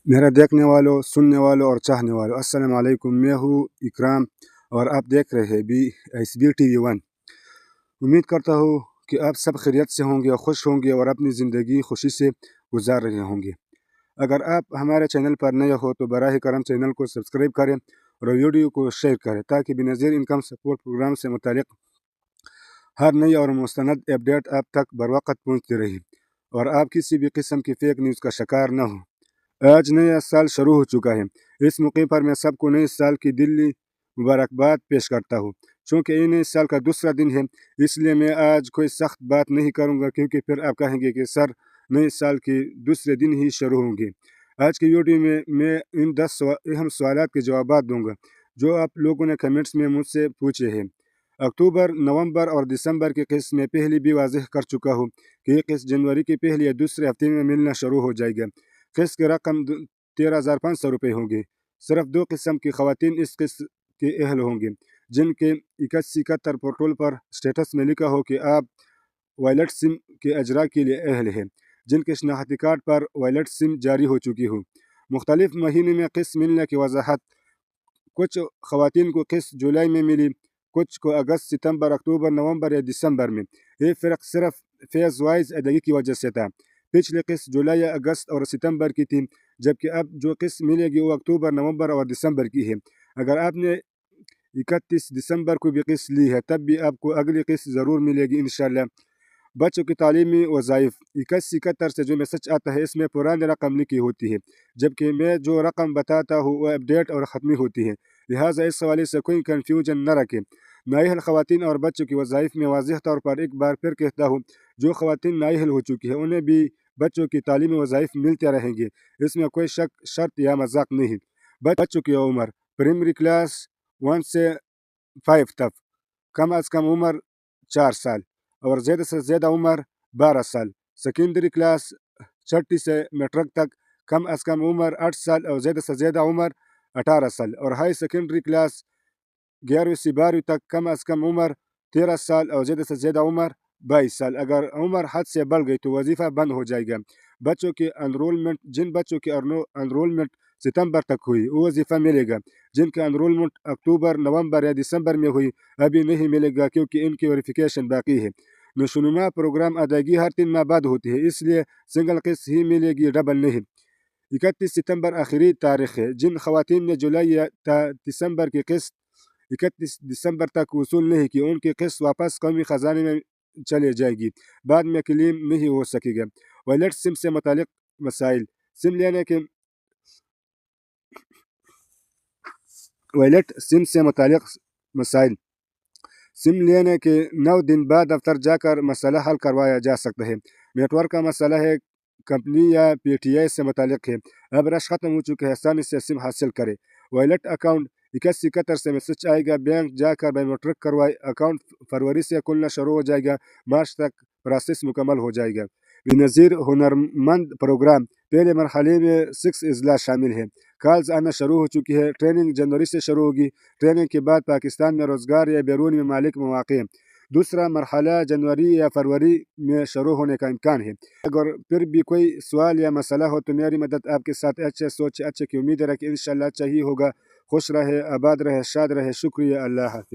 میرا دیکھنے والوں، سننے والوں اور چاہنے والوں، السلام علیکم۔ میں ہوں اکرام اور آپ دیکھ رہے ہیں SBTV1۔ امید کرتا ہوں کہ آپ سب خیریت سے ہوں گے اور خوش ہوں گے اور اپنی زندگی خوشی سے گزار رہے ہوں گے۔ اگر آپ ہمارے چینل پر نئے ہو تو براہ کرم چینل کو سبسکرائب کریں اور ویڈیو کو شیئر کریں تاکہ بنظیر انکم سپورٹ پروگرام سے متعلق ہر نئی اور مستند اپڈیٹ آپ تک بروقت پہنچتی رہے اور آپ کسی بھی قسم کی فیک نیوز کا شکار نہ ہو۔ آج نیا سال شروع ہو چکا ہے۔ اس موقع پر میں سب کو نئے سال کی دلی مبارکباد پیش کرتا ہوں۔ چونکہ یہ نئے سال کا دوسرا دن ہے اس لیے میں آج کوئی سخت بات نہیں کروں گا، کیونکہ پھر آپ کہیں گے کہ سر نئے سال کے دوسرے دن ہی شروع ہوں گے۔ آج کی ویڈیو میں ان 10 اہم سوالات کے جوابات دوں گا جو آپ لوگوں نے کمنٹس میں مجھ سے پوچھے ہیں۔ اکتوبر، نومبر اور دسمبر کی قسط میں پہلے بھی واضح کر چکا ہوں کہ یہ قسط جنوری کے پہلے یا دوسرے ہفتے میں ملنا شروع ہو جائے گا۔ قسط کی رقم 13,500 روپے ہوں گے۔ صرف 2 قسم کی خواتین اس قسط کے اہل ہوں گے جن کے 8171 پورٹل پر سٹیٹس میں لکھا ہو کہ آپ وائلٹ سم کے اجراء کے لیے اہل ہیں، جن کے شناختی کارڈ پر وائلٹ سم جاری ہو چکی ہو۔ مختلف مہینے میں قسط ملنے کی وضاحت۔ کچھ خواتین کو قسط جولائی میں ملی، کچھ کو اگست، ستمبر، اکتوبر، نومبر یا دسمبر میں۔ یہ فرق صرف فیز وائز ادائیگی کی وجہ سے تھا۔ پچھلی قسط جولائی، اگست اور ستمبر کی تھی، جبکہ اب جو قسط ملے گی وہ اکتوبر، نومبر اور دسمبر کی ہے۔ اگر آپ نے 31 دسمبر کو بھی قسط لی ہے تب بھی آپ کو اگلی قسط ضرور ملے گی انشاءاللہ۔ بچوں کی تعلیمی وظائف۔ 8171 سے جو میسج آتا ہے اس میں پرانی رقم لکھی ہوتی ہے، جبکہ میں جو رقم بتاتا ہوں وہ اپڈیٹ اور ختمی ہوتی ہے، لہٰذا اس حوالے سے کوئی کنفیوژن نہ رکھیں۔ نااہل خواتین اور بچوں کی وظائف میں واضح طور پر ایک بار پھر کہتا ہوں، جو خواتین نااہل ہو چکی ہیں انہیں بھی بچوں کی تعلیمی وظائف ملتے رہیں گے، اس میں کوئی شرط یا مذاق نہیں۔ بچوں کی عمر۔ پرائمری کلاس 1 سے 5 تک کم از کم عمر 4 سال اور زیادہ سے زیادہ عمر 12 سال۔ سیکنڈری کلاس 6 سے میٹرک تک کم از کم عمر 8 سال اور زیادہ سے زیادہ عمر 18 سال، اور ہائی سیکنڈری کلاس 11 سے 12 تک کم از کم عمر 13 سال اور زیادہ سے زیادہ عمر 22 سال۔ اگر عمر حد سے بڑھ گئی تو وظیفہ بند ہو جائے گا۔ بچوں کی انرولمنٹ۔ جن بچوں کی انرولمنٹ ستمبر تک ہوئی وہ وظیفہ ملے گا، جن کی انرولمنٹ اکتوبر، نومبر یا دسمبر میں ہوئی ابھی نہیں ملے گا کیونکہ ان کی ویریفیکیشن باقی ہے۔ نشوونما پروگرام ادائیگی ہر 3 ماہ بعد ہوتی ہے، اس لیے سنگل قسط ہی ملے گی، ڈبل نہیں۔ 31 ستمبر آخری تاریخ ہے۔ جن خواتین نے جولائی یا دسمبر کی قسط 31 دسمبر تک وصول نہیں کی ان کی قسط واپس قومی خزانے میں چلے جائے گی، بعد میں کلیم نہیں ہو سکے گا۔ وائلٹ سم سے متعلق مسائل۔ وائلٹ سم سے متعلق مسائل۔ سم لینے کے 9 دن بعد دفتر جا کر مسئلہ حل کروایا جا سکتا ہے۔ نیٹ ورک کا مسئلہ ہے، کمپنی یا PTI سے متعلق ہے، اب رش ختم ہو چکے ہیں، آسانی سے سم حاصل کرے۔ Violet account. 8171 سے میسج آئے گا، بینک جا کر بائیو میٹرک کروائے، اکاؤنٹ فروری سے کھلنا شروع ہو جائے گا، مارچ تک پروسیس مکمل ہو جائے گا۔ بنظیر ہنرمند پروگرام۔ پہلے مرحلے میں 6 اضلاع شامل ہیں۔ کالز آنا شروع ہو چکی ہے۔ ٹریننگ جنوری سے شروع ہوگی۔ ٹریننگ کے بعد پاکستان میں روزگار یا بیرون ممالک مواقع۔ دوسرا مرحلہ جنوری یا فروری میں شروع ہونے کا امکان ہے۔ اگر پھر بھی کوئی سوال یا مسئلہ ہو تو میری مدد آپ کے ساتھ اچھے سوچ اچھے کی امید رکھیں، انشاءاللہ اچھا ہی ہوگا۔ خوش رہے، آباد رہے، شاد رہے۔ شکریہ، اللہ حافظ۔